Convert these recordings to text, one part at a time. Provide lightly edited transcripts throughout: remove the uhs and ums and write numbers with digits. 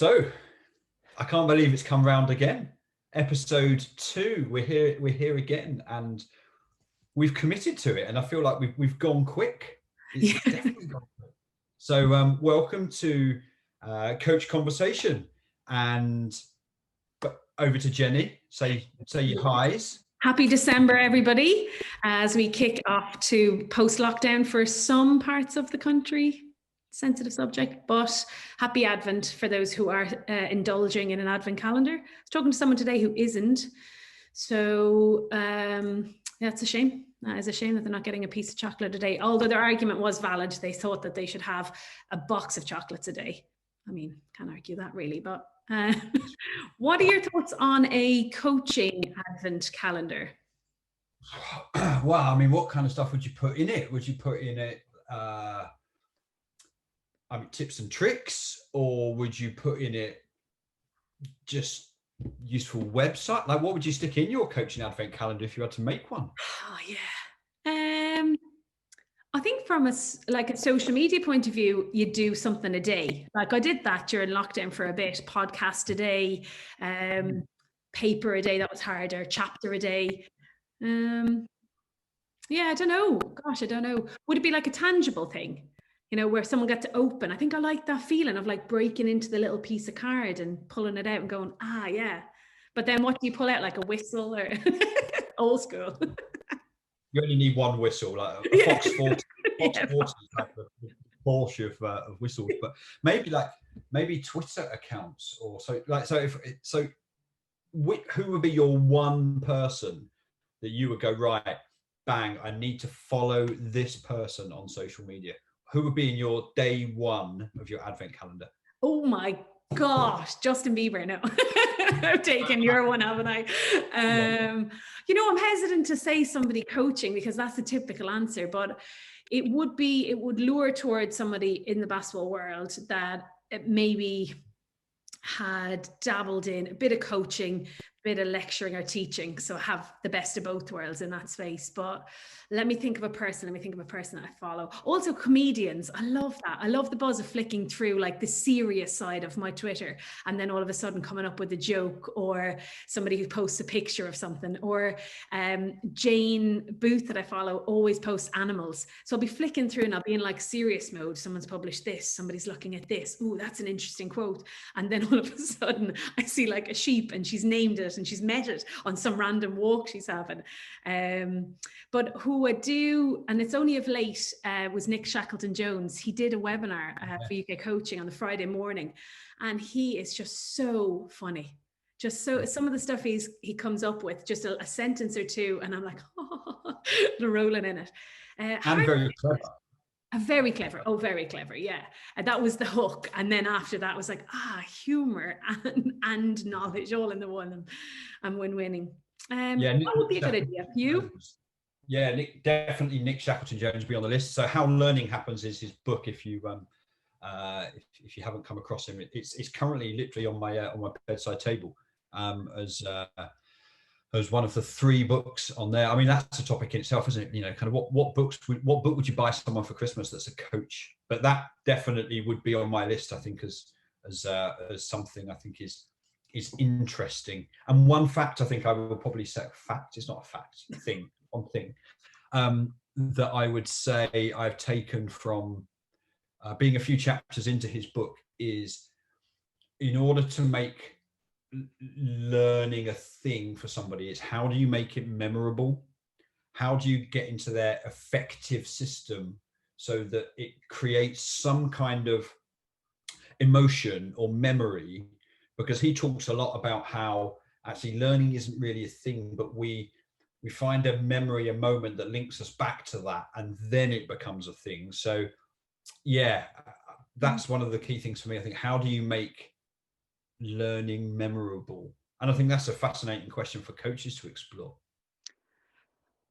So I can't believe it's come round again. Episode 2. We're here again, and we've committed to it. And I feel like we've gone quick. It's definitely gone quick. So welcome to Coach Conversation, and over to Jenny. Say your highs. Happy December, everybody, as we kick off to post-lockdown for some parts of the country. Sensitive subject, but happy Advent for those who are indulging in an Advent calendar. I was talking to someone today who isn't. So that's a shame. That is a shame that they're not getting a piece of chocolate a day. Although their argument was valid. They thought that they should have a box of chocolates a day. I mean, can't argue that really, but what are your thoughts on a coaching Advent calendar? Well, I mean, what kind of stuff would you put in it? Would you put in it tips and tricks, or would you put in it just useful website? Like, what would you stick in your coaching Advent calendar if you had to make one? Oh yeah. I think from a social media point of view, you do something a day. Like I did that during lockdown for a bit. Podcast a day, paper a day. That was harder. Chapter a day. Yeah, I don't know. Gosh, I don't know. Would it be like a tangible thing? You know, where someone got to open. I think I like that feeling of like breaking into the little piece of card and pulling it out and going, yeah. But then what do you pull out? Like a whistle or old school? You only need one whistle, like a Fox 40, like a Porsche of whistles. But maybe Twitter accounts or so. Like who would be your one person that you would go, right, bang, I need to follow this person on social media? Who would be in your day one of your Advent calendar? Oh my gosh, Justin Bieber. No, I've taken your one, haven't I? You know, I'm hesitant to say somebody coaching because that's the typical answer, but it would lure towards somebody in the basketball world that maybe had dabbled in a bit of coaching, a bit of lecturing or teaching, so have the best of both worlds in that space. But let me think of a person that I follow. Also comedians, I love that. I love the buzz of flicking through like the serious side of my Twitter and then all of a sudden coming up with a joke, or somebody who posts a picture of something, or Jane Booth that I follow always posts animals. So I'll be flicking through and I'll be in like serious mode. Someone's published this, somebody's looking at this. Ooh, that's an interesting quote. And then all of a sudden I see like a sheep and she's named it and she's met it on some random walk she's having. But who I do, and it's only of late, was Nick Shackleton-Jones. He did a webinar for UK Coaching on the Friday morning, and he is just so funny. Just so, some of the stuff he comes up with, just a sentence or two, and I'm like, rolling in it. And very clever. Very clever. Oh, very clever. Yeah. And that was the hook. And then after that was like, humor and knowledge all in the one. I'm win-winning. That would be a good idea. You? Yeah, definitely Nick Shackleton-Jones be on the list. So How Learning Happens is his book. If you haven't come across him, it's currently literally on my bedside table as one of the 3 books on there. I mean, that's a topic in itself, isn't it? You know, kind of what book would you buy someone for Christmas that's a coach? But that definitely would be on my list, I think, as something I think is interesting. And one fact I think I will probably say, fact, it's not a fact, one thing that I would say I've taken from being a few chapters into his book is, in order to make learning a thing for somebody, is how do you make it memorable? How do you get into their effective system so that it creates some kind of emotion or memory? Because he talks a lot about how actually learning isn't really a thing, but we find a memory, a moment that links us back to that, and then it becomes a thing. So yeah, that's one of the key things for me. I think, how do you make learning memorable? And I think that's a fascinating question for coaches to explore.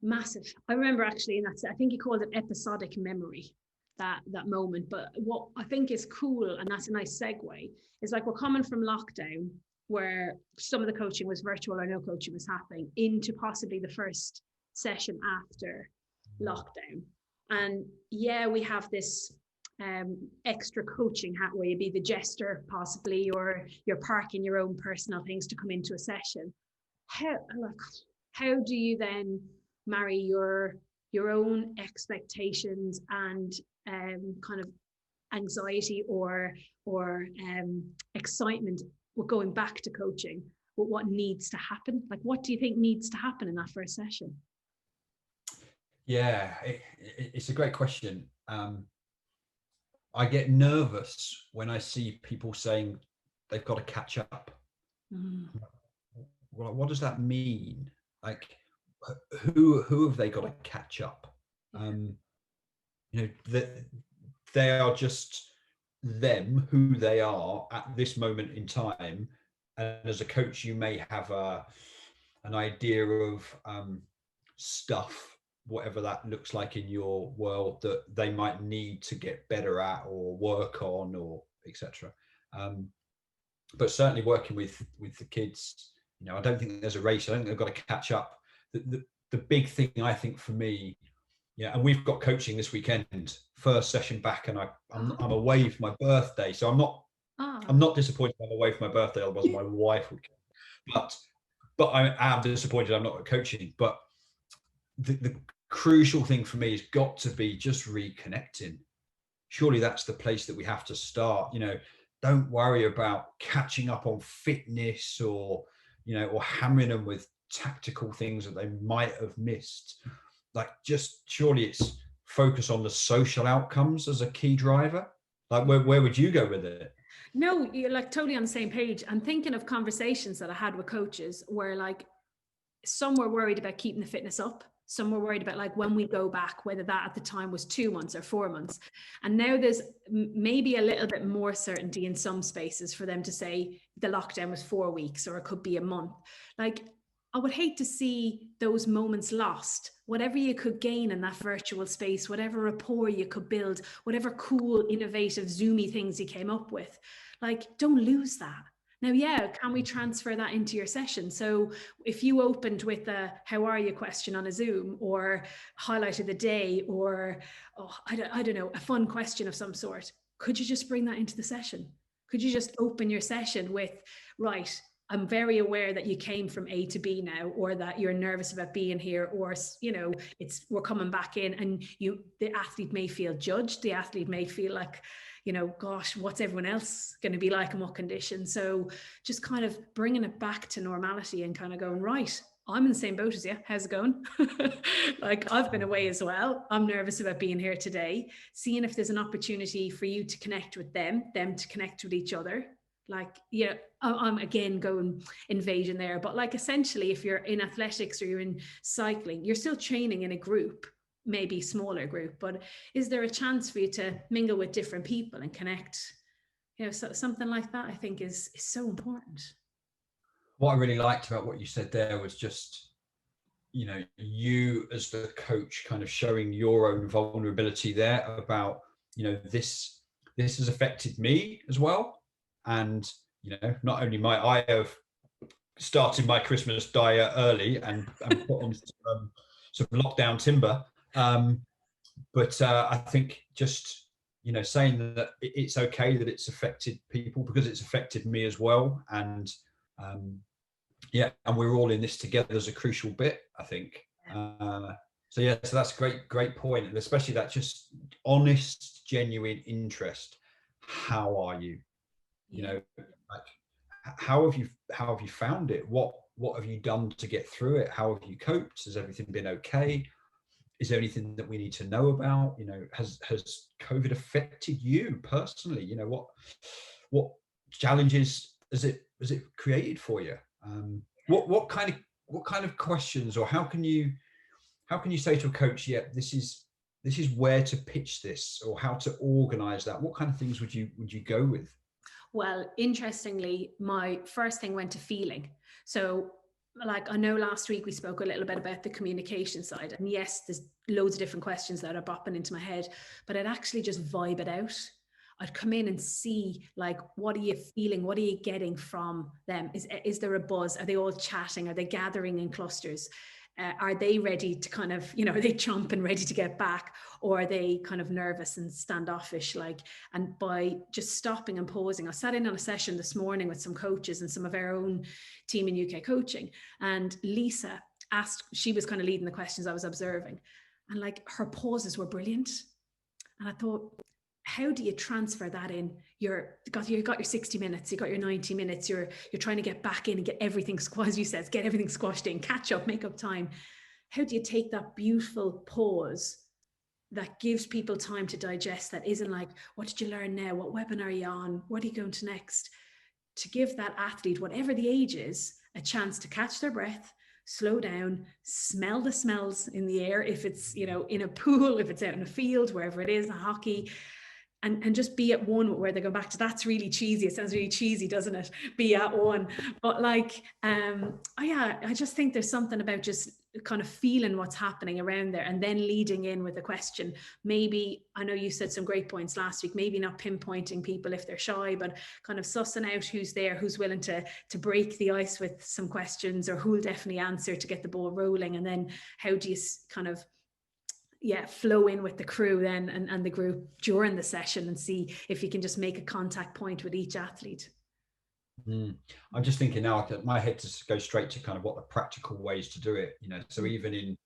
Massive. I remember actually, and I think he called it episodic memory, that moment. But what I think is cool, and that's a nice segue, is like we're coming from lockdown, where some of the coaching was virtual or no coaching was happening, into possibly the first session after lockdown. And yeah, we have this extra coaching hat where you be the jester possibly, or you're parking your own personal things to come into a session. How do you then marry your own expectations and kind of anxiety or excitement with going back to coaching with what needs to happen? Like, what do you think needs to happen in that first session? Yeah, it's a great question. I get nervous when I see people saying they've got to catch up. Well, what does that mean? Like, who have they got to catch up? That they are just them, who they are at this moment in time. And as a coach, you may have an idea of stuff, whatever that looks like in your world, that they might need to get better at or work on, or etc. But certainly working with the kids, I don't think there's a race. I don't think they've got to catch up. The big thing, I think, for me, and we've got coaching this weekend, first session back, and I'm away for my birthday, so I'm not disappointed I'm away for my birthday, otherwise my wife would come. But I am disappointed I'm not coaching. But the crucial thing for me has got to be just reconnecting. Surely that's the place that we have to start. Don't worry about catching up on fitness or hammering them with tactical things that they might have missed. Like, just surely it's focus on the social outcomes as a key driver. Like, where would you go with it? No, you're like totally on the same page. I'm thinking of conversations that I had with coaches where, like, some were worried about keeping the fitness up. Some were worried about, like, when we go back, whether that at the time was 2 months or 4 months. And now there's maybe a little bit more certainty in some spaces for them to say the lockdown was 4 weeks, or it could be a month. Like, I would hate to see those moments lost. Whatever you could gain in that virtual space, whatever rapport you could build, whatever cool, innovative, Zoomy things you came up with, like, don't lose that. Now, can we transfer that into your session? So if you opened with a "how are you" question on a Zoom, or highlighted the day, or I don't know, a fun question of some sort, could you just bring that into the session? Could you just open your session with, right, I'm very aware that you came from A to B now, or that you're nervous about being here, or we're coming back in, and the athlete may feel judged. The athlete may feel like, gosh, what's everyone else going to be like in what conditions? So just kind of bringing it back to normality and kind of going, right, I'm in the same boat as you. How's it going? Like, I've been away as well. I'm nervous about being here today. Seeing if there's an opportunity for you to connect with them to connect with each other. Like, I'm again going invasion there, but like, essentially, if you're in athletics or you're in cycling, you're still training in a group, maybe smaller group, but is there a chance for you to mingle with different people and connect? So something like that, I think, is so important. What I really liked about what you said there was just, you as the coach kind of showing your own vulnerability there about, this has affected me as well. And not only I have started my Christmas diet early and put on some lockdown timber, but I think just saying that it's okay that it's affected people, because it's affected me as well, and and we're all in this together as a crucial bit, I think. So that's a great point, and especially that just honest, genuine interest. How are you? Like, how have you found it? What have you done to get through it? How have you coped? Has everything been okay? Is there anything that we need to know about? Has COVID affected you personally? What challenges has it created for you? What kind of questions, or how can you say to a coach, this is where to pitch this, or how to organize that? What kind of things would you go with? Well, interestingly, my first thing went to feeling. So, like, I know last week we spoke a little bit about the communication side, and yes, there's loads of different questions that are popping into my head, but I'd actually just vibe it out. I'd come in and see, like, what are you feeling? What are you getting from them? Is there a buzz? Are they all chatting? Are they gathering in clusters? Are they ready to kind of, you know, are they chomping ready to get back, or are they kind of nervous and standoffish? Like, and by just stopping and pausing, I sat in on a session this morning with some coaches and some of our own team in UK coaching, and Lisa asked, she was kind of leading the questions I was observing, and like her pauses were brilliant. And I thought, how do you transfer that in? You got your 60 minutes, you got your 90 minutes, you're trying to get back in and get everything, as you said, get everything squashed in, catch up, make up time. How do you take that beautiful pause that gives people time to digest, that isn't like, what did you learn now? What webinar are you on? What are you going to next? To give that athlete, whatever the age is, a chance to catch their breath, slow down, smell the smells in the air. If it's, you know, in a pool, if it's out in a field, wherever it is, a hockey, and just be at one where they go back to, that's really cheesy. It sounds really cheesy, doesn't it? Be at one. But like, oh yeah, I just think there's something about just kind of feeling what's happening around there and then leading in with a question. Maybe, I know you said some great points last week, maybe not pinpointing people if they're shy, but kind of sussing out who's there, who's willing to break the ice with some questions, or who will definitely answer to get the ball rolling. And then how do you kind of, flow in with the crew then and the group during the session, and see if you can just make a contact point with each athlete. I'm just thinking now, my head just goes straight to kind of what the practical ways to do it, you know. So even in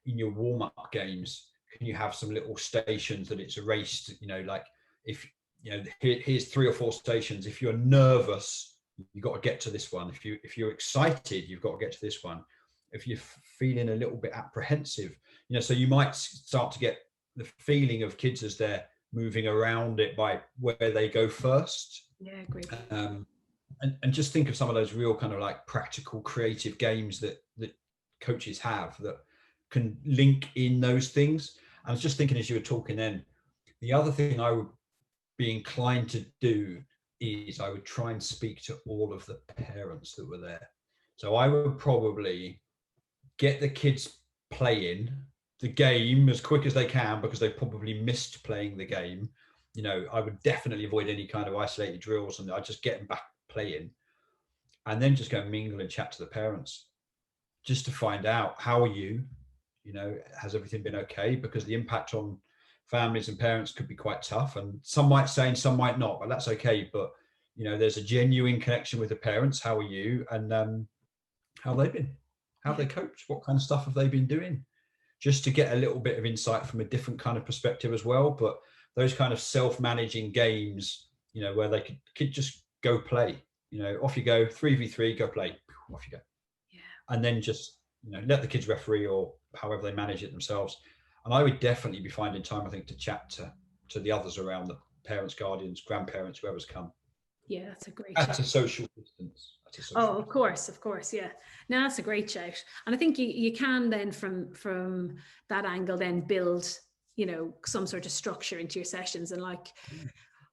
your warm-up games, can you have some little stations that it's erased, you know, like if, you know, here's 3 or 4 stations. If you're nervous, you've got to get to this one. If you're excited, you've got to get to this one. If you're feeling a little bit apprehensive, you know, so you might start to get the feeling of kids as they're moving around it by where they go first. Yeah, great. And just think of some of those real kind of like practical, creative games that coaches have that can link in those things. I was just thinking as you were talking then, the other thing I would be inclined to do is I would try and speak to all of the parents that were there. So I would probably get the kids playing the game as quick as they can, because they probably missed playing the game. You know, I would definitely avoid any kind of isolated drills, and I'd just get them back playing, and then just go and mingle and chat to the parents, just to find out, how are you? You know, has everything been okay? Because the impact on families and parents could be quite tough, and some might say and some might not, but that's okay. But, you know, there's a genuine connection with the parents. How are you? And how have they been? How have they coped? What kind of stuff have they been doing? Just to get a little bit of insight from a different kind of perspective as well. But those kind of self-managing games, you know, where they could just go play, you know, off you go, 3v3, go play, off you go. Yeah. And then just, you know, let the kids referee or however they manage it themselves. And I would definitely be finding time, I think, to chat to the others around, the parents, guardians, grandparents, whoever's come. Yeah, that's a great That's shout. a social distance. Of course, yeah. No, that's a great shout. And I think you can then from that angle then build, you know, some sort of structure into your sessions. And like,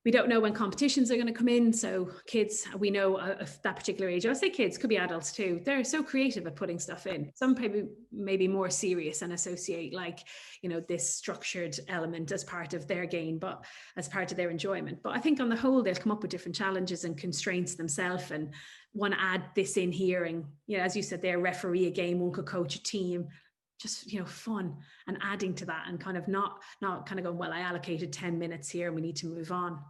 we don't know when competitions are going to come in. So kids, we know of that particular age, I say kids, could be adults too. They're so creative at putting stuff in. Some maybe more serious and associate, like, you know, this structured element as part of their game, but as part of their enjoyment. But I think on the whole, they'll come up with different challenges and constraints themselves and want to add this in here. And, you know, as you said, they're referee a game, one could coach a team. Just, you know, fun and adding to that, and kind of not kind of going, well, I allocated 10 minutes here and we need to move on.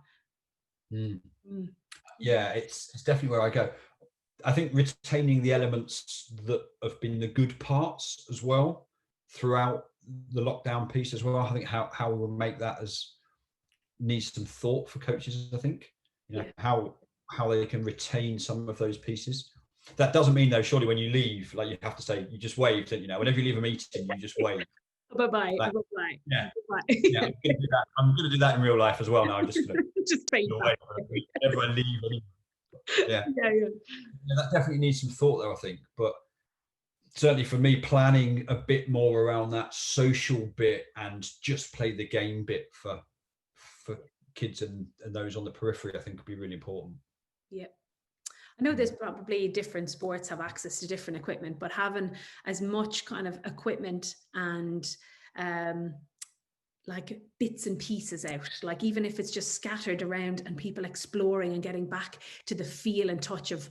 Yeah, it's definitely where I go. I think retaining the elements that have been the good parts as well throughout the lockdown piece as well. I think how we will make that needs some thought for coaches. I think, you know, how they can retain some of those pieces. That doesn't mean though, surely when you leave, like, you have to say, you just wave, you know, whenever you leave a meeting, you just wave. Bye-bye. Like, bye-bye. Yeah. Bye-bye. Yeah, I'm going to do that in real life as well now. I'm just going to just wave. Everyone leave. Yeah. That definitely needs some thought though, I think. But certainly for me, planning a bit more around that social bit and just play the game bit for kids and those on the periphery, I think would be really important. Yeah. I know there's probably different sports have access to different equipment, but having as much kind of equipment and like bits and pieces out, like even if it's just scattered around, and people exploring and getting back to the feel and touch of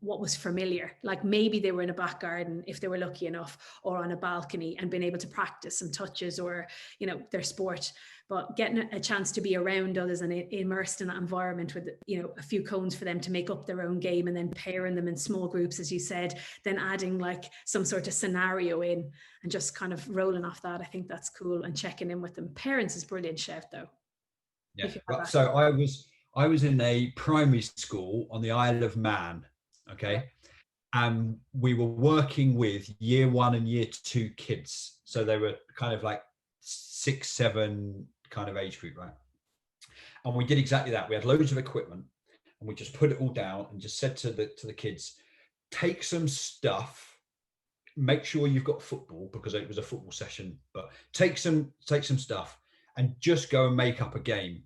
what was familiar. Like maybe they were in a back garden, if they were lucky enough, or on a balcony, and being able to practice some touches or, you know, their sport, but getting a chance to be around others and immersed in that environment with, you know, a few cones for them to make up their own game, and then pairing them in small groups, as you said, then adding like some sort of scenario in, and just kind of rolling off that. I think that's cool, and checking in with them. Parents is brilliant shout though. Yeah. So I was in a primary school on the Isle of Man. Okay. Right. And we were working with year 1 and year 2 kids. So they were kind of like 6, 7 kind of age group, right? And we did exactly that. We had loads of equipment, and we just put it all down and just said to the kids, take some stuff. Make sure you've got football, because it was a football session, but take some stuff and just go and make up a game,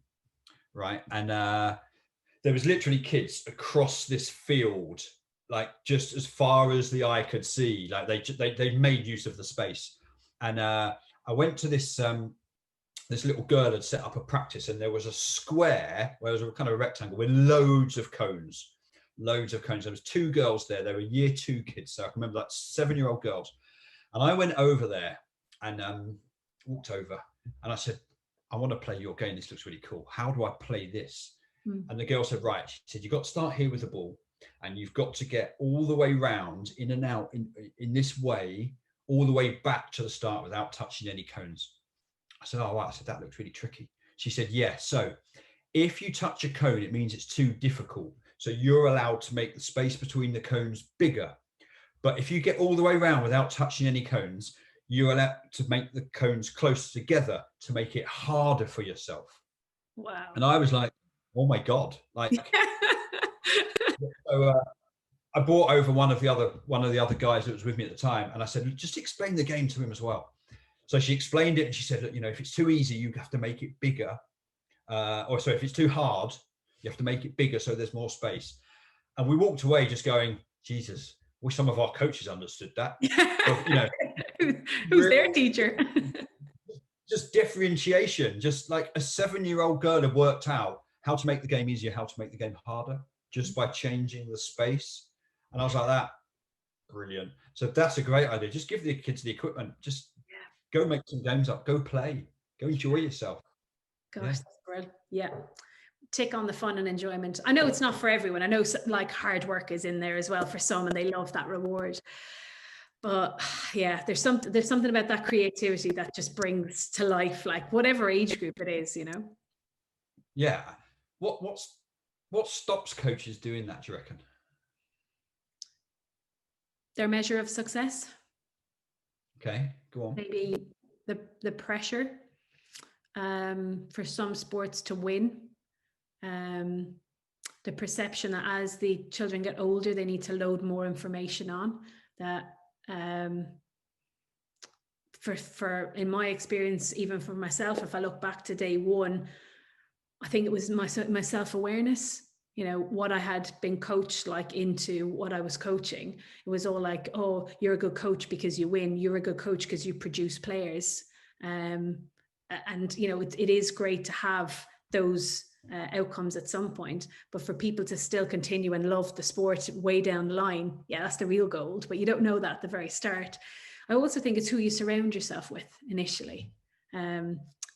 right? And there was literally kids across this field, like just as far as the eye could see. Like they made use of the space. And I went to this this little girl had set up a practice, and there was a square where it was a kind of a rectangle with loads of cones. There was 2 girls there. They were year 2 kids. So I can remember, like 7-year-old girls. And I went over there and walked over, and I said, I want to play your game. This looks really cool. How do I play this? And the girl said, right. She said, you've got to start here with the ball, and you've got to get all the way round, in and out, in this way, all the way back to the start without touching any cones. I said, oh, wow. I said, that looks really tricky. She said, yeah. So if you touch a cone, it means it's too difficult. So you're allowed to make the space between the cones bigger. But if you get all the way around without touching any cones, you're allowed to make the cones closer together to make it harder for yourself. Wow. And I was like, oh my God. Like, so I brought over one of the other guys that was with me at the time. And I said, just explain the game to him as well. So she explained it, and she said that, you know, if it's too easy, you have to make it bigger. If it's too hard, you have to make it bigger so there's more space. And we walked away just going, Jesus, wish some of our coaches understood that. But, you know, who's their teacher? Just differentiation. Just like a 7-year-old girl had worked out how to make the game easier, how to make the game harder, just by changing the space. And I was like, that brilliant. So that's a great idea. Just give the kids the equipment. Just go make some games up. Go play. Go enjoy yourself. Gosh, that's brilliant. Yeah. Take on the fun and enjoyment. I know it's not for everyone. I know like hard work is in there as well for some, and they love that reward. But yeah, there's something about that creativity that just brings to life, like whatever age group it is, you know. Yeah. What stops coaches doing that, do you reckon? Their measure of success. Okay, go on. Maybe the pressure for some sports to win. The perception that as the children get older, they need to load more information on that. For in my experience, even for myself, if I look back to day one, I think it was my self-awareness, you know, what I had been coached like into what I was coaching. It was all like, oh, you're a good coach because you win. You're a good coach because you produce players. And, you know, it is great to have those outcomes at some point, but for people to still continue and love the sport way down the line, yeah, that's the real gold. But you don't know that at the very start. I also think it's who you surround yourself with initially.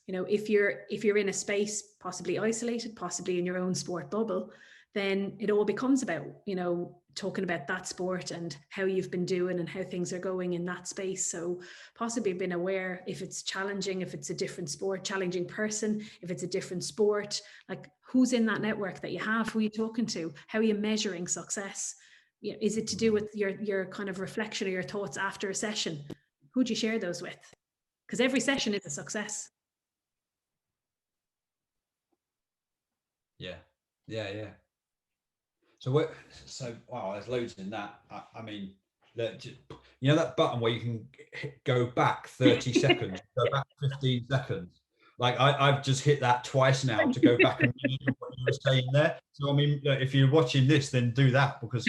You know, if you're in a space possibly isolated, possibly in your own sport bubble, then it all becomes about, you know, talking about that sport and how you've been doing and how things are going in that space. So possibly being aware if it's challenging, if it's a different sport, challenging person, if it's a different sport, like who's in that network that you have, who are you talking to, how are you measuring success? You know, is it to do with your kind of reflection or your thoughts after a session? Who'd you share those with? Because every session is a success. Yeah. So wow, there's loads in that. I mean, you know that button where you can go back 30 seconds, go back 15 seconds. Like I've just hit that twice now to go back and read what you were saying there. So I mean, if you're watching this, then do that, because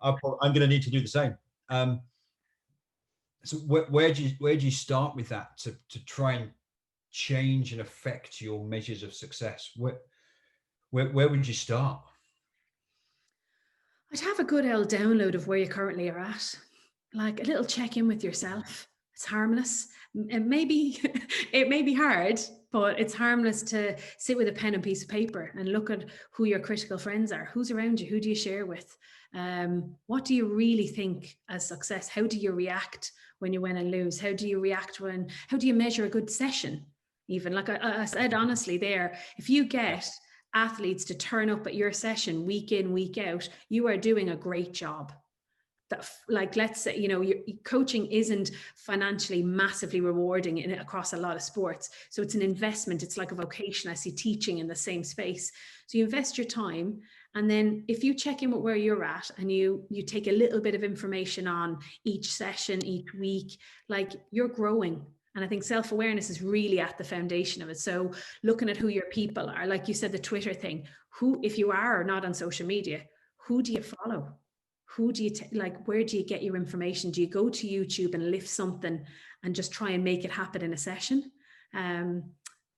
I'm going to need to do the same. So where do you start with that to try and change and affect your measures of success, where would you start? I'd have a good old download of where you currently are at, like a little check in with yourself. It's harmless. And maybe it may be hard, but it's harmless to sit with a pen and piece of paper and look at who your critical friends are, who's around you, who do you share with, what do you really think as success? How do you react when you win and lose? How do you react how do you measure a good session? Even like I said, honestly, there, if you get athletes to turn up at your session week in, week out, you are doing a great job. That, like, let's say, your coaching isn't financially massively rewarding across a lot of sports. So it's an investment. It's like a vocation. I see teaching in the same space. So you invest your time. And then if you check in with where you're at and you take a little bit of information on each session, each week, like, you're growing. And I think self-awareness is really at the foundation of it. So looking at who your people are, like you said, the Twitter thing, if you are not on social media, who do you follow? Who do you where do you get your information? Do you go to YouTube and lift something and just try and make it happen in a session?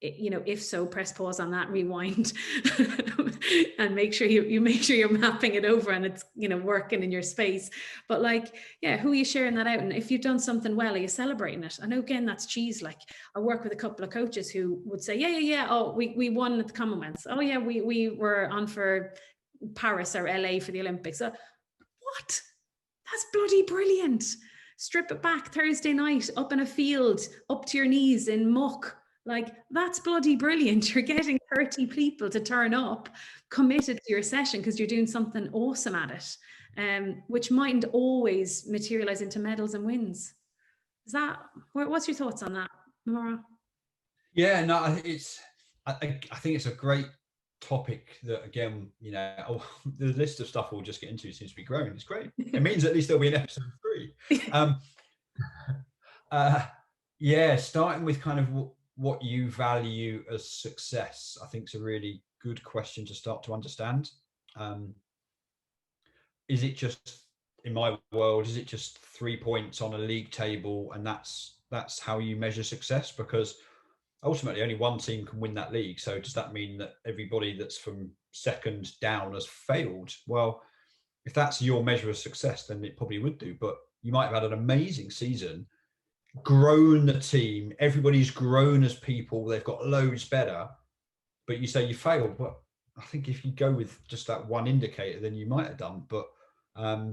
If so, press pause on that, rewind, and make sure you make sure you're mapping it over and it's working in your space. But who are you sharing that out? And if you've done something well, are you celebrating it? I know, again, that's cheese. Like, I work with a couple of coaches who would say, yeah. Oh, we won at the Commonwealth. Oh yeah, we were on for Paris or LA for the Olympics. What? That's bloody brilliant. Strip it back Thursday night, up in a field, up to your knees in muck. Like, that's bloody brilliant. You're getting 30 people to turn up, committed to your session because you're doing something awesome at it, which mightn't always materialize into medals and wins. What's your thoughts on that, Maura? Yeah, no, I think it's a great topic that, again, the list of stuff we'll just get into seems to be growing. It's great. It means at least there'll be an episode 3. Starting with kind of what you value as success, I think, is a really good question to start to understand. Is it just, in my world, is it just 3 points on a league table and that's how you measure success? Because ultimately only one team can win that league. So does that mean that everybody that's from second down has failed? Well, if that's your measure of success, then it probably would do. But you might have had an amazing season, grown the team, everybody's grown as people, they've got loads better, but you say you failed. Well, I think if you go with just that one indicator, then you might have done. But I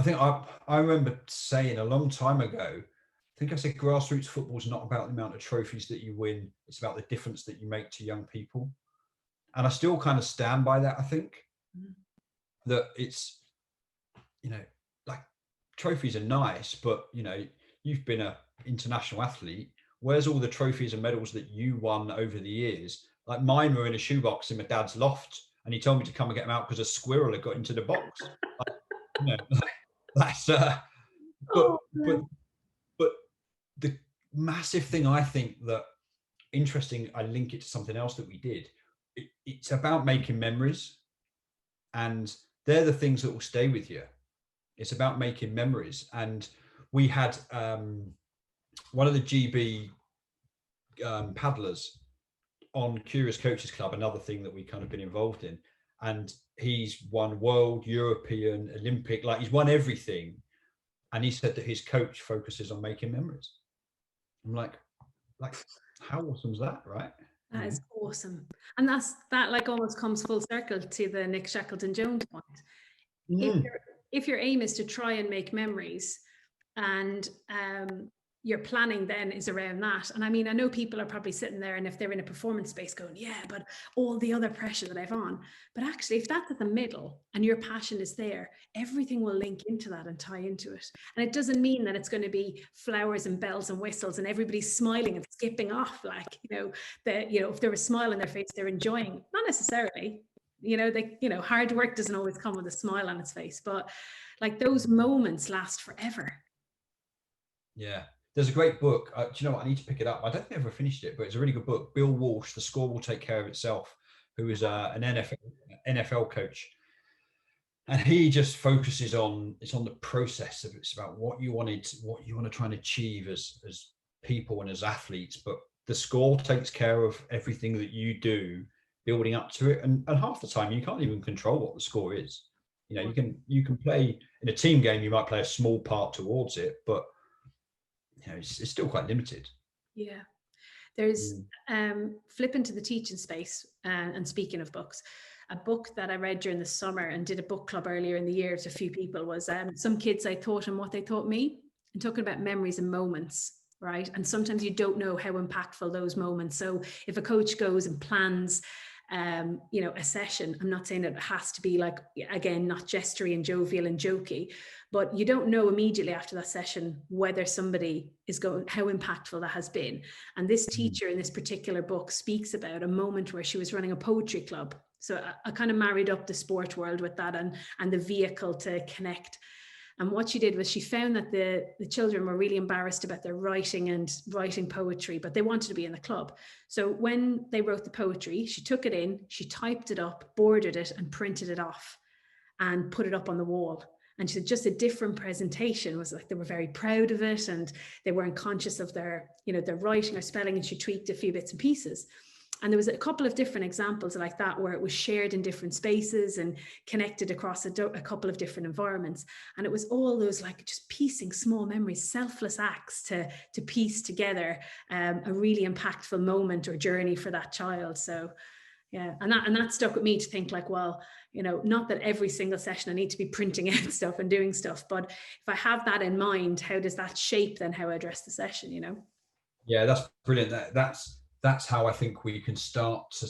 think I remember saying a long time ago, I think I said grassroots football is not about the amount of trophies that you win. It's about the difference that you make to young people. And I still kind of stand by that. I think that it's, like, trophies are nice, but, you've been an international athlete. Where's all the trophies and medals that you won over the years? Like, mine were in a shoebox in my dad's loft, and he told me to come and get them out because a squirrel had got into the box. That's but the massive thing, I think, that interesting, I link it to something else that we did. It's about making memories, and they're the things that will stay with you. It's about making memories. And we had one of the GB paddlers on Curious Coaches Club, another thing that we kind of been involved in, and he's won world, European, Olympic, like, he's won everything. And he said that his coach focuses on making memories. I'm like, how awesome is that, right? That is awesome. And that like almost comes full circle to the Nick Shackleton-Jones point. If your aim is to try and make memories, and your planning then is around that. And I mean, I know people are probably sitting there, and if they're in a performance space going, yeah, but all the other pressure that I've on. But actually, if that's at the middle and your passion is there, everything will link into that and tie into it. And it doesn't mean that it's going to be flowers and bells and whistles and everybody's smiling and skipping off. Like, if there was a smile on their face, they're enjoying. Not necessarily. Hard work doesn't always come with a smile on its face, but like, those moments last forever. Yeah. There's a great book. Do you know what? I need to pick it up. I don't think I ever finished it, but it's a really good book. Bill Walsh, The Score Will Take Care of Itself, who is an NFL coach. And he just focuses on the process of it's about what you want to try and achieve as people and as athletes. But the score takes care of everything that you do building up to it. And half the time you can't even control what the score is. You know, you can play in a team game, you might play a small part towards it, but you know, it's still quite limited. Yeah. There's flipping to the teaching space, and speaking of books, a book that I read during the summer and did a book club earlier in the year to a few people was Some Kids I Taught and What They Taught Me, and talking about memories and moments, right? And sometimes you don't know how impactful those moments. So if a coach goes and plans you know, a session, I'm not saying it has to be like, again, not gestury and jovial and jokey, but you don't know immediately after that session whether somebody is going, how impactful that has been. And this teacher in this particular book speaks about a moment where she was running a poetry club. So I kind of married up the sport world with that, and the vehicle to connect. And what she did was she found that the children were really embarrassed about their writing poetry, but they wanted to be in the club. So when they wrote the poetry, she took it in, she typed it up, bordered it, and printed it off and put it up on the wall. And she said just a different presentation was like, they were very proud of it and they weren't conscious of their, you know, their writing or spelling, and she tweaked a few bits and pieces. And there was a couple of different examples like that where it was shared in different spaces and connected across a couple of different environments. And it was all those like just piecing small memories, selfless acts to piece together a really impactful moment or journey for that child. So yeah, and that stuck with me to think like, well, you know, not that every single session I need to be printing out stuff and doing stuff, but if I have that in mind, how does that shape then how I address the session, you know? Yeah, that's brilliant. That's how I think we can start to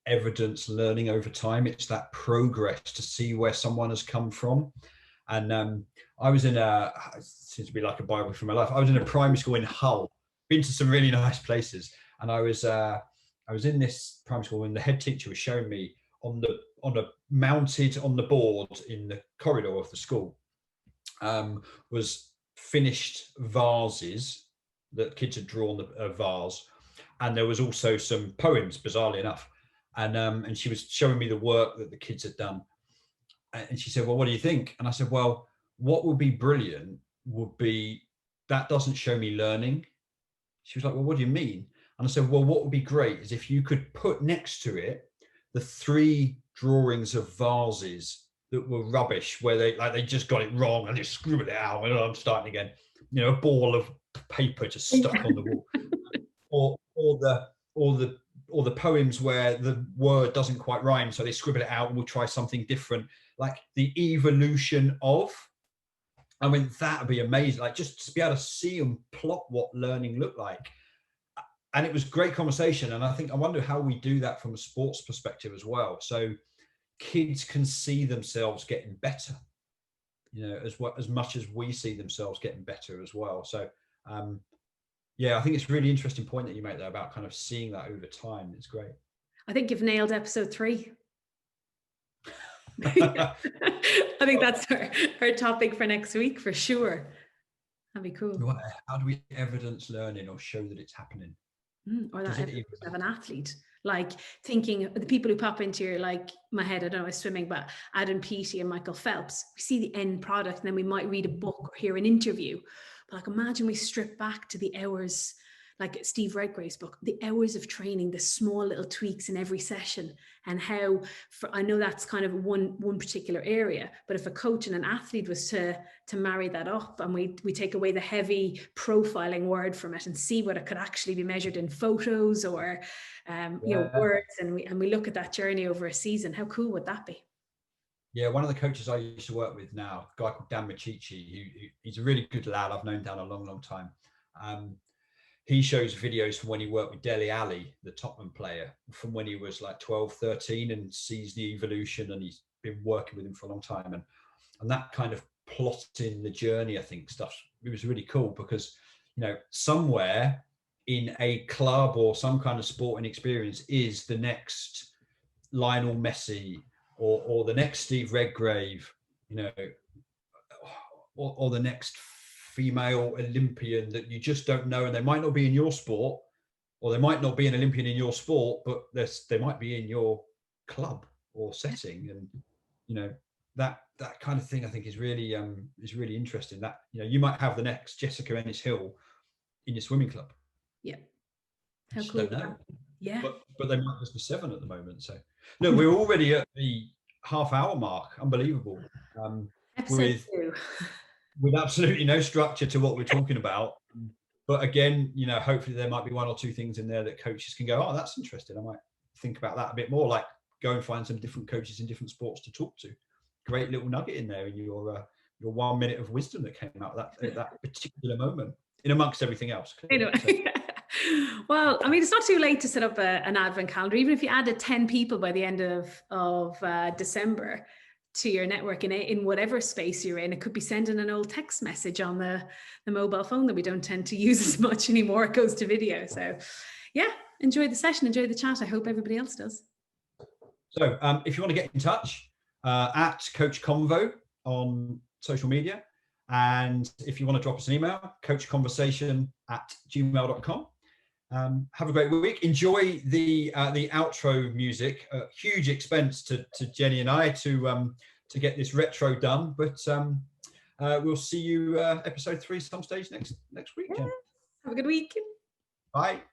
evidence learning over time. It's that progress to see where someone has come from. And I was in it seems to be like a Bible for my life. I was in a primary school in Hull, been to some really nice places. And I was in this primary school and the head teacher was showing me on a mounted on the board in the corridor of the school was finished vases that kids had drawn a vase, and there was also some poems, bizarrely enough, and she was showing me the work that the kids had done, and she said, well, what do you think? And I said, well, what would be brilliant would be, that doesn't show me learning. She was like, well, what do you mean? And I said, well, what would be great is if you could put next to it the 3 drawings of vases that were rubbish, where they just got it wrong and they scribbled it out, and I'm starting again, you know, a ball of paper just stuck on the wall, or the poems where the word doesn't quite rhyme, so they scribble it out and we'll try something different, like the evolution of. I mean, that would be amazing, like just to be able to see and plot what learning looked like. And it was great conversation, and I wonder how we do that from a sports perspective as well, so kids can see themselves getting better, you know, as much as we see themselves getting better as well. So yeah, I think it's a really interesting point that you make there about kind of seeing that over time. It's great. I think you've nailed episode 3. I think that's our topic for next week for sure. That'd be cool. How do we evidence learning or show that it's happening? Or that evidence of an athlete, like thinking the people who pop into your, like my head, I don't know, swimming, but Adam Peaty and Michael Phelps, we see the end product and then we might read a book or hear an interview. But like imagine we strip back to the hours, like Steve Redgrave's book, the hours of training, the small little tweaks in every session, and how, I know that's kind of one particular area, but if a coach and an athlete was to marry that up, and we take away the heavy profiling word from it and see what it could actually be measured in photos or you know, words, and we look at that journey over a season, how cool would that be? Yeah, one of the coaches I used to work with now, a guy called Dan Machici, he's a really good lad. I've known Dan a long, long time. He shows videos from when he worked with Dele Alli, the Tottenham player, from when he was like 12, 13, and sees the evolution, and he's been working with him for a long time. And that kind of plotting the journey, I think, stuff, it was really cool because, you know, somewhere in a club or some kind of sporting experience is the next Lionel Messi or the next Steve Redgrave, you know, or the next female Olympian that you just don't know, and they might not be in your sport, or they might not be an Olympian in your sport, but they might be in your club or setting, and you know that kind of thing I think is really interesting. That, you know, you might have the next Jessica Ennis Hill in your swimming club. Yeah, How just cool. don't know. Yeah. But they might just be 7 at the moment. So no, we're already at the half-hour mark. Unbelievable. Episode 2. With absolutely no structure to what we're talking about. But again, hopefully there might be 1 or 2 things in there that coaches can go, oh, that's interesting. I might think about that a bit more, like go and find some different coaches in different sports to talk to. Great little nugget in there in your 1 minute of wisdom that came out at that particular moment, in amongst everything else. Anyway. So. Well, I mean, it's not too late to set up an advent calendar. Even if you added 10 people by the end of December to your network in whatever space you're in, it could be sending an old text message on the mobile phone that we don't tend to use as much anymore. It goes to video. So yeah, enjoy the session, enjoy the chat. I hope everybody else does. So if you want to get in touch, at Coach Convo on social media. And if you want to drop us an email, coachconversation@gmail.com. Have a great week. Enjoy the outro music. Huge expense to Jenny and I to get this retro done, but we'll see you episode 3 some stage next week. Yes. Have a good week. Bye.